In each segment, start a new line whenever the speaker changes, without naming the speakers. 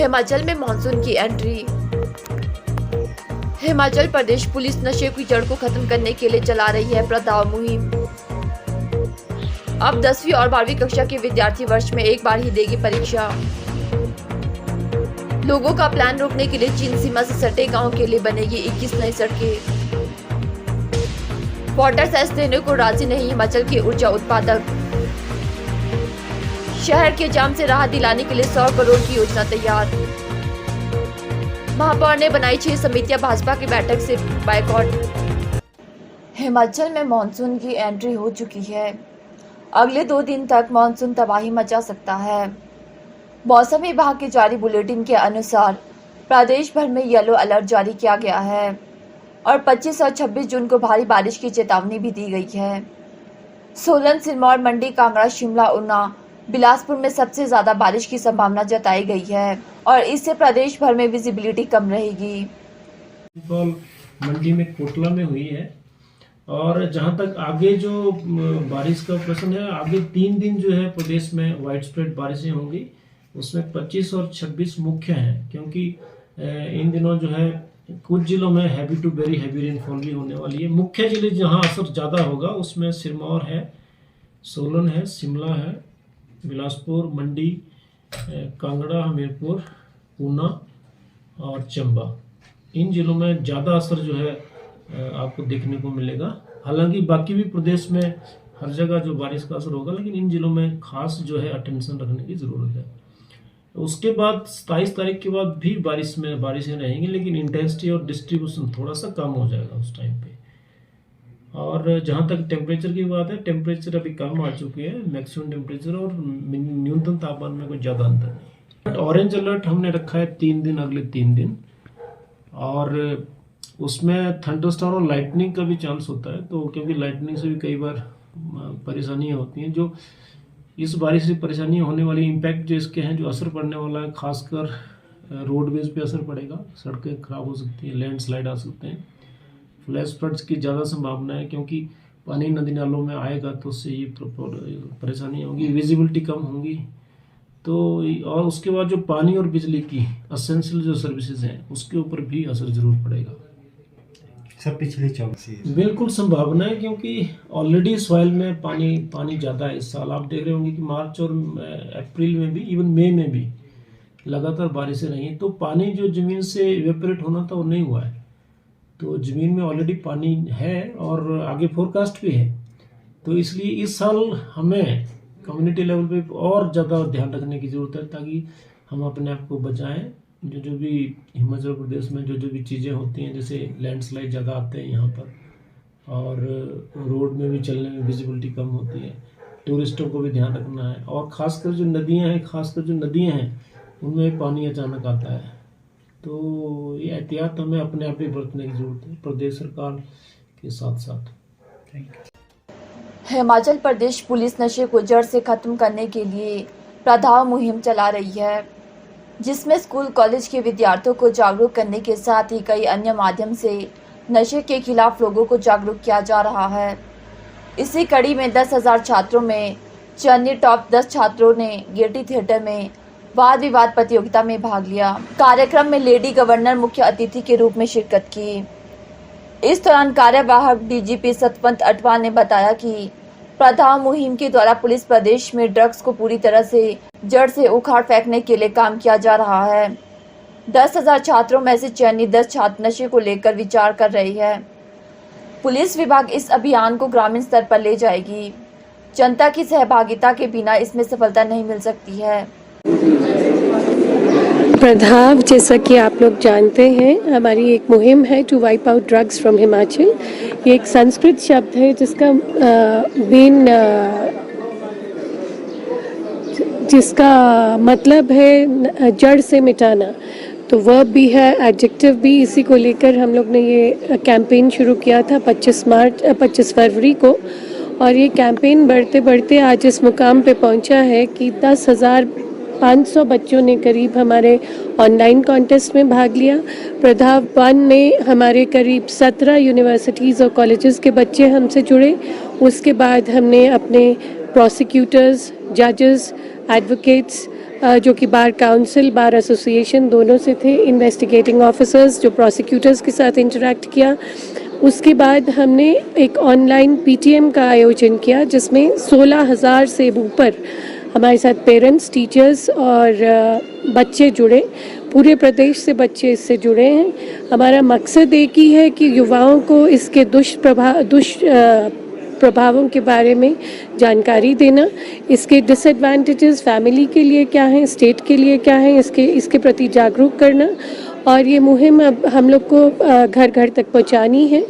हिमाचल में मानसून की entry. Himachal Pradesh police नशे की जड़ को खत्म करने के लिए चला रही है प्रदाव मुहिम। अब 10वीं और 12वीं कक्षा के विद्यार्थी वर्ष में एक बार ही देगी परीक्षा। लोगों का प्लान रोकने के लिए चीन सीमा से सटे गांव के लिए बनेगी 21 नई सड़कें। वाटर सेस देने को राजी नहीं हिमाचल के ऊर्जा उत्पादक। शहर के जाम से राहत दिलाने के लिए 100 करोड़ की योजना तैयार। महापौर ने बनाई 6 समितियां, भाजपा की बैठक से बायकॉट। हिमाचल में मानसून की एंट्री हो चुकी है। अगले 2 दिन तक मानसून तबाही मचा सकता है। मौसम विभाग के जारी बुलेटिन के अनुसार प्रदेश भर में येलो अलर्ट जारी किया गया है और 25 और 26 जून को भारी बारिश की चेतावनी भी दी गई है। सोलन, सिरमौर, मंडी, कांगड़ा, शिमला, ऊना, बिलासपुर में सबसे ज्यादा बारिश की संभावना जताई गई है और इससे प्रदेश भर में विजिबिलिटी कम रहेगी।
मंडी में कोटला में हुई है और जहां तक आगे जो बारिश का प्रश्न है, आगे 3 दिन जो है प्रदेश में वाइड स्प्रेड बारिशें होंगी। उसमें 25 और 26 मुख्य हैं, क्योंकि इन दिनों जो है कुछ जिलों में heavy to very heavy rainfall भी होने वाली है। मुख्य जिले जहां असर ज़्यादा होगा उसमें सिरमौर है, सोलन है, शिमला है, बिलासपुर, मंडी, कांगड़ा, हमीरपुर, ऊना और चंबा। इन जिलों में ज़्यादा असर जो है आपको देखने को मिलेगा। हालांकि बाकी भी प्रदेश में हर जगह जो बारिश का असर होगा, लेकिन इन जिलों में खास जो है अटेंशन रखने की ज़रूरत है। उसके बाद 27 तारीख के बाद भी बारिशें रहेंगी, लेकिन इंटेंसिटी और डिस्ट्रीब्यूशन थोड़ा सा कम हो जाएगा उस टाइम पे। और जहाँ तक टेम्परेचर की बात है, टेम्परेचर अभी कम आ चुके हैं, मैक्सिमम टेम्परेचर और न्यूनतम तापमान में कोई ज़्यादा अंतर नहीं। बट ऑरेंज अलर्ट हमने रखा है 3 दिन, अगले 3 दिन, और उसमें थंडरस्टॉर्म और लाइटनिंग का भी चांस होता है। तो क्योंकि लाइटनिंग से भी कई बार परेशानियाँ होती हैं, जो इस बारिश से परेशानियाँ होने वाली इम्पैक्ट जो इसके हैं, जो असर पड़ने वाला है, खासकर रोडवेज पे असर पड़ेगा। सड़कें खराब हो सकती हैं, लैंडस्लाइड आ सकते हैं, फ्लैश फ्लड्स की ज़्यादा संभावना है, क्योंकि पानी नदी नालों में आएगा तो उससे ये परेशानी होगी, विजिबिलिटी कम होगी। तो और उसके बाद जो पानी और बिजली की असेंशियल जो सर्विसेज हैं उसके ऊपर भी असर जरूर पड़ेगा।
सब पिछले 24
बिल्कुल संभावना है, क्योंकि ऑलरेडी सॉइल में पानी ज़्यादा है इस साल। आप देख रहे होंगे कि मार्च और अप्रैल में भी, इवन मई में भी लगातार बारिशें रही। तो पानी जो ज़मीन से इवेपोरेट होना था वो नहीं हुआ है, तो ज़मीन में ऑलरेडी पानी है और आगे फोरकास्ट भी है। तो इसलिए इस साल हमें कम्युनिटी लेवल पे और ज़्यादा ध्यान रखने की ज़रूरत है, ताकि हम अपने आप को बचाएं। जो भी हिमाचल प्रदेश में जो भी चीज़ें होती हैं, जैसे लैंडस्लाइड ज़्यादा आते हैं यहाँ पर, और रोड में भी चलने में विजिबिलिटी कम होती है, टूरिस्टों को भी ध्यान रखना है। और ख़ासकर जो नदियाँ हैं उनमें पानी अचानक आता है, तो ये एहतियात हमें अपने आप ही बरतने की जरूरत है, प्रदेश सरकार के साथ साथ।
हिमाचल प्रदेश पुलिस नशे को जड़ से खत्म करने के लिए प्रदाव मुहिम चला रही है, जिसमें स्कूल कॉलेज के विद्यार्थियों को जागरूक करने के साथ ही कई अन्य माध्यम से नशे के खिलाफ लोगों को जागरूक किया जा रहा है। इसी कड़ी में 10,000 छात्रों में चन्नी टॉप 10 छात्रों ने गेयटी थिएटर में वाद विवाद प्रतियोगिता में भाग लिया। कार्यक्रम में लेडी गवर्नर मुख्य अतिथि के रूप में शिरकत की। इस दौरान कार्यवाहक डीजीपी सतवंत अटवाल ने बताया कि प्रदाव मुहिम के द्वारा पुलिस प्रदेश में ड्रग्स को पूरी तरह से जड़ से उखाड़ फेंकने के लिए काम किया जा रहा है। 10,000 छात्रों में से चयनित 10 छात्र नशे को लेकर विचार कर रहे हैं। पुलिस विभाग इस अभियान को ग्रामीण स्तर पर ले जाएगी। जनता की सहभागिता के बिना इसमें सफलता नहीं मिल सकती है।
प्रदाव, जैसा कि आप लोग जानते हैं, हमारी एक मुहिम है to wipe out drugs from Himachal. ये एक संस्कृत शब्द है जिसका मतलब है जड़ से मिटाना। तो वर्ब भी है, एडजेक्टिव भी। इसी को लेकर हम लोग ने ये कैंपेन शुरू किया था 25 फरवरी को, और ये कैंपेन बढ़ते बढ़ते आज इस मुकाम पे पहुंचा है कि 10,500 बच्चों ने करीब हमारे ऑनलाइन कॉन्टेस्ट में भाग लिया। प्रदाव 1 में हमारे करीब 17 यूनिवर्सिटीज़ और कॉलेजेस के बच्चे हमसे जुड़े। उसके बाद हमने अपने प्रोसिक्यूटर्स, जजेस, एडवोकेट्स, जो कि बार काउंसिल, बार एसोसिएशन दोनों से थे, इन्वेस्टिगेटिंग ऑफिसर्स जो प्रोसिक्यूटर्स के साथ इंटरेक्ट किया। उसके बाद हमने एक ऑनलाइन पीटीएम का आयोजन किया जिसमें 16,000 से ऊपर हमारे साथ पेरेंट्स, टीचर्स और बच्चे जुड़े। पूरे प्रदेश से बच्चे इससे जुड़े हैं। हमारा मकसद एक ही है कि युवाओं को इसके दुष्प्रभावों के बारे में जानकारी देना, इसके डिसएडवांटेजेस फैमिली के लिए क्या हैं, स्टेट के लिए क्या है, इसके प्रति जागरूक करना। और ये मुहिम अब हम लोग को घर घर तक पहुंचानी है,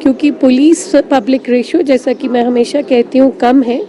क्योंकि पुलिस पब्लिक रेशो, जैसा कि मैं हमेशा कहती हूँ, कम है।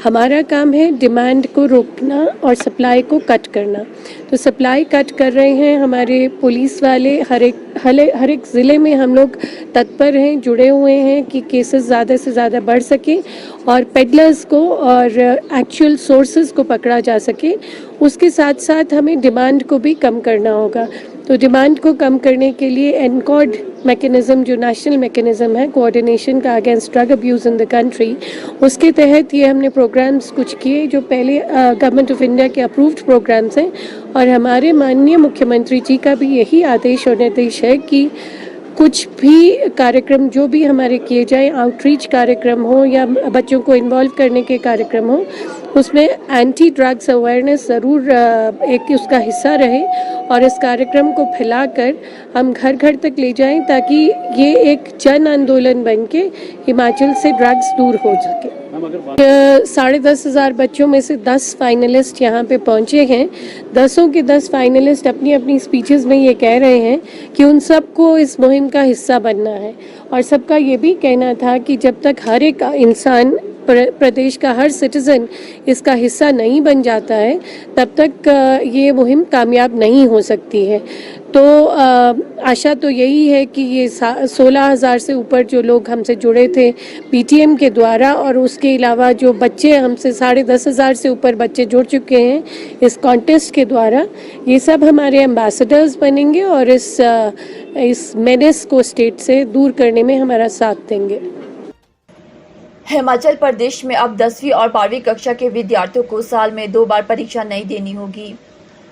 हमारा काम है डिमांड को रोकना और सप्लाई को कट करना। तो सप्लाई कट कर रहे हैं हमारे पुलिस वाले। हर एक ज़िले में हम लोग तत्पर हैं, जुड़े हुए हैं कि केसेस ज़्यादा से ज़्यादा बढ़ सके और पेडलर्स को और एक्चुअल सोर्सेज को पकड़ा जा सके। उसके साथ साथ हमें डिमांड को भी कम करना होगा। तो डिमांड को कम करने के लिए एनकॉड मैकेनिज़्म, जो नेशनल मैकेनिज़्म है कोऑर्डिनेशन का against drug abuse in the country, उसके तहत ये हमने प्रोग्राम्स कुछ किए जो पहले गवर्नमेंट ऑफ इंडिया के अप्रूव्ड प्रोग्राम्स हैं। और हमारे माननीय मुख्यमंत्री जी का भी यही आदेश और निर्देश है कि कुछ भी कार्यक्रम जो भी हमारे किए जाए, आउटरीच कार्यक्रम हो या बच्चों को इन्वॉल्व करने के कार्यक्रम हो, उसमें एंटी ड्रग्स अवेयरनेस ज़रूर एक उसका हिस्सा रहे और इस कार्यक्रम को फैलाकर हम घर घर तक ले जाएं, ताकि ये एक जन आंदोलन बन के हिमाचल से ड्रग्स दूर हो सके। 10,500 बच्चों में से 10 फाइनलिस्ट यहाँ पे पहुँचे हैं। 10 के 10 फाइनलिस्ट अपनी अपनी स्पीचेस में ये कह रहे हैं कि उन सबको इस मुहिम का हिस्सा बनना है। और सबका ये भी कहना था कि जब तक हर एक इंसान, प्रदेश का हर सिटीज़न इसका हिस्सा नहीं बन जाता है, तब तक ये मुहिम कामयाब नहीं हो सकती है। तो आशा तो यही है कि ये 16,000 से ऊपर जो लोग हमसे जुड़े थे पीटीएम के द्वारा, और उसके अलावा जो बच्चे हमसे 10,500 से ऊपर बच्चे जुड़ चुके हैं इस कॉन्टेस्ट के द्वारा, ये सब हमारे एम्बेसडर्स बनेंगे और इस मेनेस को स्टेट से दूर करने में हमारा साथ देंगे।
हिमाचल प्रदेश में अब 10वीं और 12वीं कक्षा के विद्यार्थियों को साल में 2 बार परीक्षा नहीं देनी होगी,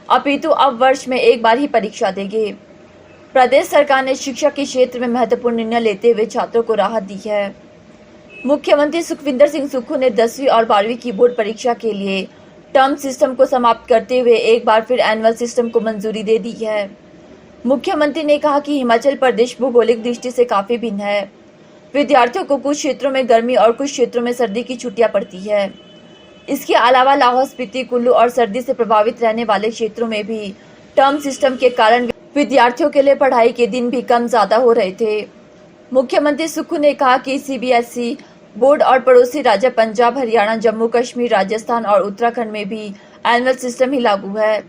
अपितु अब वर्ष में 1 बार ही परीक्षा देंगे। प्रदेश सरकार ने शिक्षा के क्षेत्र में महत्वपूर्ण निर्णय लेते हुए छात्रों को राहत दी है। मुख्यमंत्री सुखविंदर सिंह सुक्खू ने 10वीं और 12वीं की बोर्ड परीक्षा के लिए टर्म सिस्टम को समाप्त करते हुए एक बार फिर एनुअल सिस्टम को मंजूरी दे दी है। मुख्यमंत्री ने कहा कि हिमाचल प्रदेश भौगोलिक दृष्टि से काफी भिन्न है। विद्यार्थियों को कुछ क्षेत्रों में गर्मी और कुछ क्षेत्रों में सर्दी की छुट्टियां पड़ती है। इसके अलावा लाहौल स्पीति, कुल्लू और सर्दी से प्रभावित रहने वाले क्षेत्रों में भी टर्म सिस्टम के कारण विद्यार्थियों के लिए पढ़ाई के दिन भी कम ज्यादा हो रहे थे। मुख्यमंत्री सुक्खू ने कहा कि सीबीएसई बोर्ड और पड़ोसी राज्य पंजाब, हरियाणा, जम्मू कश्मीर, राजस्थान और उत्तराखंड में भी एनुअल सिस्टम ही लागू है।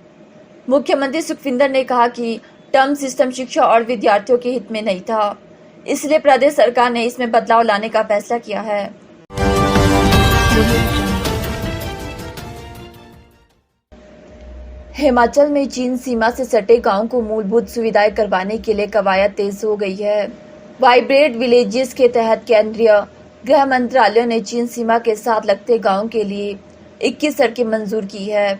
मुख्यमंत्री सुखविंदर ने कहा कि टर्म सिस्टम शिक्षा और विद्यार्थियों के हित में नहीं था, इसलिए प्रदेश सरकार ने इसमें बदलाव लाने का फैसला किया है। हिमाचल में चीन सीमा से सटे गांव को मूलभूत सुविधाएं करवाने के लिए कवायद तेज हो गई है। वाइब्रेट विलेजेस के तहत केंद्रीय गृह मंत्रालय ने चीन सीमा के साथ लगते गांव के लिए 21 सड़कें मंजूर की है।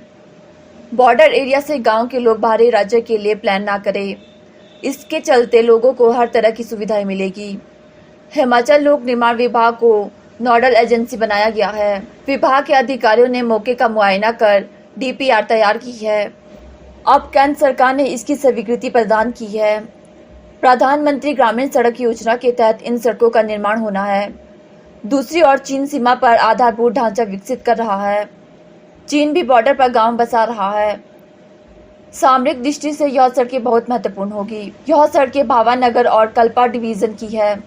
बॉर्डर एरिया से गांव के लोग बाहरी राज्य के लिए प्लान ना करें, इसके चलते लोगों को हर तरह की सुविधाएं मिलेगी। हिमाचल लोक निर्माण विभाग को नोडल एजेंसी बनाया गया है। विभाग के अधिकारियों ने मौके का मुआयना कर डीपीआर तैयार की है। अब केंद्र सरकार ने इसकी स्वीकृति प्रदान की है। प्रधानमंत्री ग्रामीण सड़क योजना के तहत इन सड़कों का निर्माण होना है। दूसरी ओर चीन सीमा पर आधारभूत ढांचा विकसित कर रहा है। चीन भी बॉर्डर पर गांव बसा रहा है। सामरिक दृष्टि से यह सड़कें बहुत महत्वपूर्ण होगी। यह सड़कें भावानगर और कल्पा डिवीजन की है।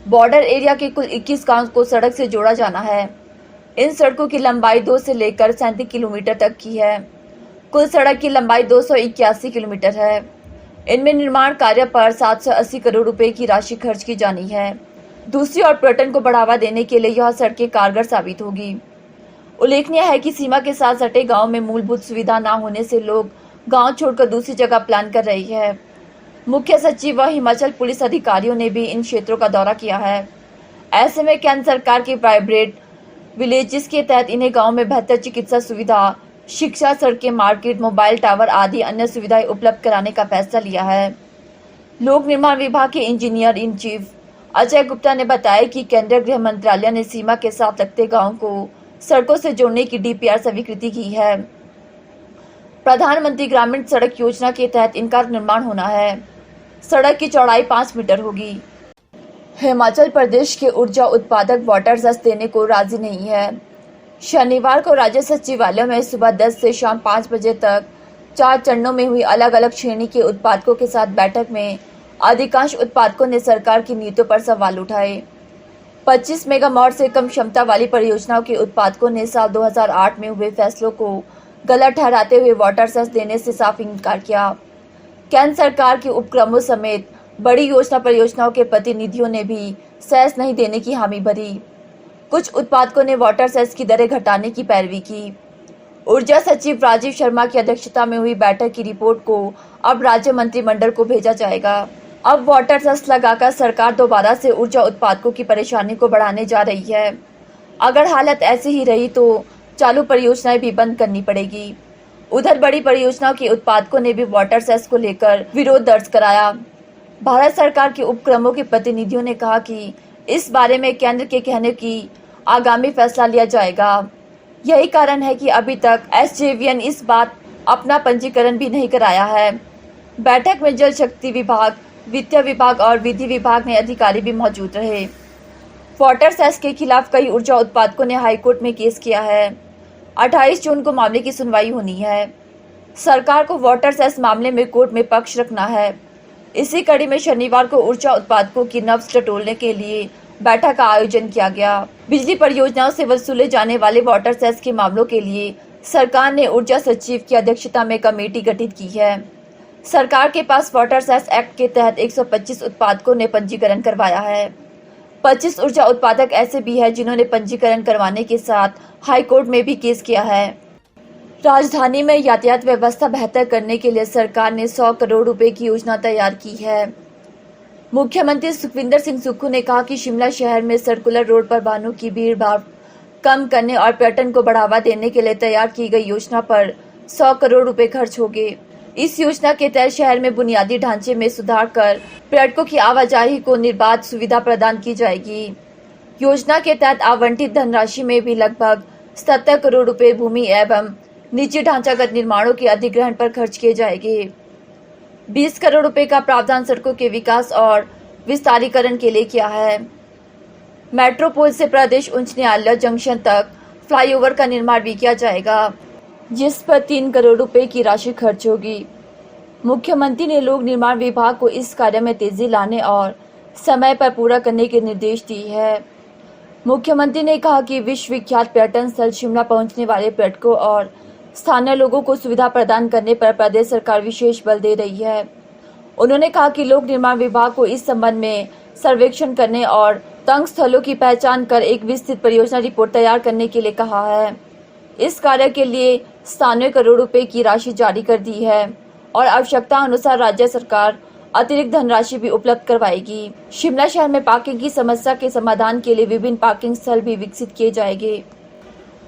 बॉर्डर एरिया के कुल 21 गांव को सड़क से जोड़ा जाना है। इन सड़कों की लंबाई 2 से लेकर 37 किलोमीटर तक की है। कुल सड़क की लंबाई 281 किलोमीटर है। इनमें निर्माण कार्य पर 780 करोड़ रुपए की राशि खर्च की जानी है। दूसरी ओर पर्यटन को बढ़ावा देने के लिए यह सड़कें कारगर साबित होगी। उल्लेखनीय है कि सीमा के साथ सटे गांव में मूलभूत सुविधा न होने से लोग गांव छोड़कर दूसरी जगह प्लान कर रही है। मुख्य सचिव व हिमाचल पुलिस अधिकारियों ने भी इन क्षेत्रों का दौरा किया है। ऐसे में केंद्र सरकार की वाइब्रेट विलेज, जिसके तहत इन्हें गांव में बेहतर चिकित्सा सुविधा, शिक्षा, सड़कें, मार्केट, मोबाइल टावर आदि अन्य सुविधाएं उपलब्ध कराने का फैसला लिया है। लोक निर्माण विभाग के engineer in chief Ajay Gupta ने बताया कि केंद्रीय गृह मंत्रालय ने सीमा के साथ लगते गांवों को सड़कों से जोड़ने की डीपीआर स्वीकृति की है। प्रधानमंत्री ग्रामीण सड़क योजना के तहत इनका निर्माण होना है। सड़क की चौड़ाई 5 मीटर होगी। हिमाचल प्रदेश के ऊर्जा उत्पादक वाटर सेस देने को राजी नहीं है। शनिवार को राज्य सचिवालय में सुबह 10 से शाम 5 बजे तक 4 चरणों में हुई अलग अलग श्रेणी के उत्पादकों के साथ बैठक में अधिकांश उत्पादकों ने सरकार की नीतियों पर सवाल उठाए। 25 मेगावाट से कम क्षमता वाली परियोजनाओं के उत्पादकों ने साल 2008 में हुए फैसलों को गलत ठहराते हुए वाटर सेस देने से साफ इनकार किया। केंद्र सरकार के उपक्रमों समेत बड़ी योजना परियोजनाओं के प्रतिनिधियों ने भी सेस नहीं देने की हामी भरी। कुछ उत्पादकों ने वाटर सेस की दरें घटाने की पैरवी की। ऊर्जा सचिव राजीव शर्मा की अध्यक्षता में हुई बैठक की रिपोर्ट को अब राज्य मंत्रिमंडल को भेजा जाएगा। अब वाटर सेस लगाकर सरकार दोबारा से ऊर्जा उत्पादकों की परेशानी को बढ़ाने जा रही है। अगर हालत ऐसी ही रही तो चालू परियोजनाएं भी बंद करनी पड़ेगी। उधर बड़ी परियोजनाओं के उत्पादकों ने भी वाटर सेस को लेकर विरोध दर्ज कराया। भारत सरकार के उपक्रमों के प्रतिनिधियों ने कहा कि इस बारे में केंद्र के कहने की आगामी फैसला लिया जाएगा। यही कारण है कि अभी तक एसजेवीएन इस बात अपना पंजीकरण भी नहीं कराया है। बैठक में जल शक्ति विभाग, वित्त विभाग और विधि विभाग ने अधिकारी भी मौजूद रहे। वाटर सेस के खिलाफ कई ऊर्जा उत्पादकों ने हाईकोर्ट में केस किया है। 28 जून को मामले की सुनवाई होनी है। सरकार को वाटर सेस मामले में कोर्ट में पक्ष रखना है। इसी कड़ी में शनिवार को ऊर्जा उत्पादकों की नब्ज टटोलने के लिए बैठक का आयोजन किया गया। बिजली परियोजनाओं से वसूले जाने वाले वाटर सेस के मामलों के लिए सरकार ने ऊर्जा सचिव की अध्यक्षता में कमेटी गठित की है। सरकार के पास वाटर सेस एक्ट के तहत 125 उत्पादकों ने पंजीकरण करवाया है। 25 ऊर्जा उत्पादक ऐसे भी हैं जिन्होंने पंजीकरण करवाने के साथ हाईकोर्ट में भी केस किया है। राजधानी में यातायात व्यवस्था बेहतर करने के लिए सरकार ने 100 करोड़ रुपए की योजना तैयार की है। मुख्यमंत्री सुखविंदर सिंह सुक्खू ने कहा कि शिमला शहर में सर्कुलर रोड पर वाहनों की भीड़-भाड़ कम करने और पर्यटन को बढ़ावा देने के लिए तैयार की गई योजना पर 100 करोड़ रुपए खर्च होंगे। इस योजना के तहत शहर में बुनियादी ढांचे में सुधार कर पर्यटकों की आवाजाही को निर्बाध सुविधा प्रदान की जाएगी। योजना के तहत आवंटित धनराशि में भी लगभग 70 करोड़ रुपए भूमि एवं निजी ढांचागत निर्माणों के अधिग्रहण पर खर्च किए जाएंगे। 20 करोड़ रुपए का प्रावधान सड़कों के विकास और विस्तारीकरण के लिए किया है। मेट्रोपोल से प्रदेश उच्च न्यायालय जंक्शन तक फ्लाईओवर का निर्माण भी किया जाएगा, जिस पर 3 करोड़ रुपए की राशि खर्च होगी। मुख्यमंत्री ने लोक निर्माण विभाग को इस कार्य में तेजी लाने और समय पर पूरा करने के निर्देश दिए हैं। मुख्यमंत्री ने कहा कि विश्व विख्यात पर्यटन स्थल शिमला पहुंचने वाले पर्यटकों और स्थानीय लोगों को सुविधा प्रदान करने पर प्रदेश सरकार विशेष बल दे रही है। उन्होंने कहा कि लोक निर्माण विभाग को इस संबंध में सर्वेक्षण करने और तंग स्थलों की पहचान कर एक विस्तृत परियोजना रिपोर्ट तैयार करने के लिए कहा है। इस कार्य के लिए स्थानीय करोड़ रुपए की राशि जारी कर दी है और आवश्यकता अनुसार राज्य सरकार अतिरिक्त धनराशि भी उपलब्ध करवाएगी। शिमला शहर में पार्किंग की समस्या के समाधान के लिए विभिन्न पार्किंग स्थल भी विकसित किए जाएंगे।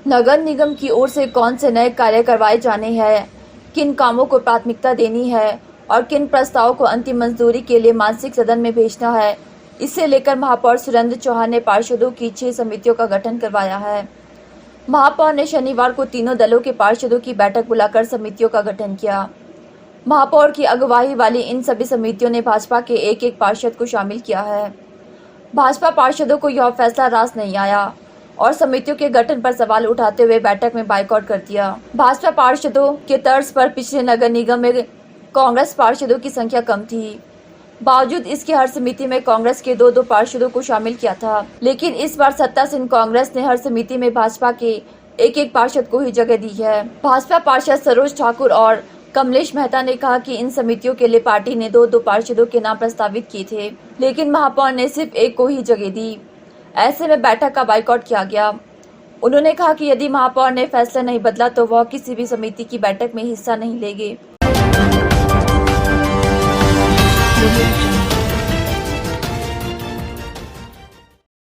नगर निगम की ओर से कौन से नए कार्य करवाए जाने हैं, किन कामों को प्राथमिकता देनी है और किन प्रस्तावों को अंतिम मंजूरी के लिए मानसिक सदन में भेजना है, इसे लेकर महापौर सुरेंद्र चौहान ने पार्षदों की 6 समितियों का गठन करवाया है। महापौर ने शनिवार को तीनों दलों के पार्षदों की बैठक बुलाकर समितियों का गठन किया। महापौर की अगुवाई वाली इन सभी समितियों ने भाजपा के एक पार्षद को शामिल किया है। भाजपा पार्षदों को यह फैसला रास नहीं आया और समितियों के गठन पर सवाल उठाते हुए बैठक में बाइकआउट कर दिया। भाजपा पार्षदों के तर्ज पर पिछले नगर निगम में कांग्रेस पार्षदों की संख्या कम थी। बावजूद इसके हर समिति में कांग्रेस के 2-2 पार्षदों को शामिल किया था, लेकिन इस बार सत्तासीन कांग्रेस ने हर समिति में भाजपा के एक पार्षद को ही जगह दी है। भाजपा पार्षद सरोज ठाकुर और कमलेश मेहता ने कहा कि इन समितियों के लिए पार्टी ने 2-2 पार्षदों के नाम प्रस्तावित किए थे, लेकिन महापौर ने सिर्फ एक को ही जगह दी। ऐसे में बैठक का बाइकआउट किया गया। उन्होंने कहा कि यदि महापौर ने फैसला नहीं बदला तो वह किसी भी समिति की बैठक में हिस्सा नहीं लेंगे।